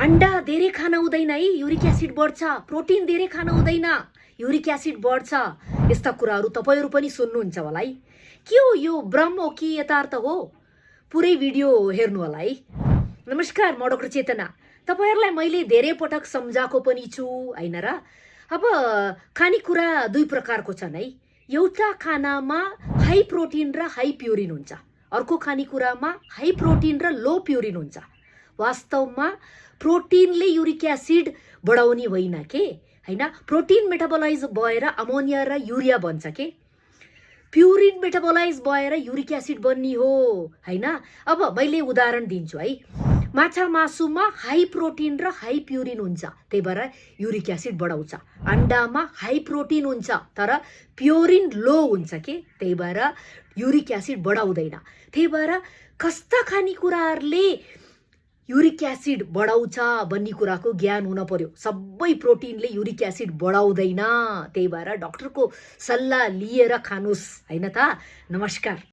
अंडा धेरै खान हुँदैन है, युरिक एसिड बढ्छ। प्रोटिन धेरै खान हुँदैन, युरिक एसिड बढ्छ। यस्ता कुराहरू तपाईहरु पनि सुन्नुहुन्छ होला है। के हो यो, भ्रम हो कि यथार्थ हो? पुरै भिडियो हेर्नु होला है। नमस्कार, म डाक्टर चेतना। तपाईहरुलाई मैले धेरै पटक सम्झाएको पनि छु हैन र। अब खानेकुरा दुई प्रकारको छन् है। एउटा खानामा हाई प्रोटिन र हाई प्युरिन हुन्छ, अर्को खानेकुरामा हाई प्रोटिन र लो प्युरिन हुन्छ। वास्तवमा प्रोटिनले युरिक एसिड बढाउने होइन के हैन। प्रोटिन मेटाबोलाइज भएर अमोनिया र युरिया बन्छ के। प्युरिन मेटाबोलाइज भएर युरिक एसिड बन्ने हो हैन। अब मैले उदाहरण दिन्छु है। माछा मासुमा हाई प्रोटिन र हाई प्युरिन हुन्छ, त्यही भएर युरिक एसिड बढाउँछ। अंडामा हाई प्रोटिन हुन्छ तर प्युरिन लो हुन्छ के, त्यही भएर युरिक एसिड बढाउँदैन। त्यही भएर कस्ता खानेकुराहरूले युरिक एसिड बढाउँछ भन्ने कुराको ज्ञान हुन पर्यो। सबै प्रोटिनले युरिक एसिड बढाउँदैन, त्यही भएर डाक्टरको सल्लाह लिएर खानुस् हैन त। नमस्कार।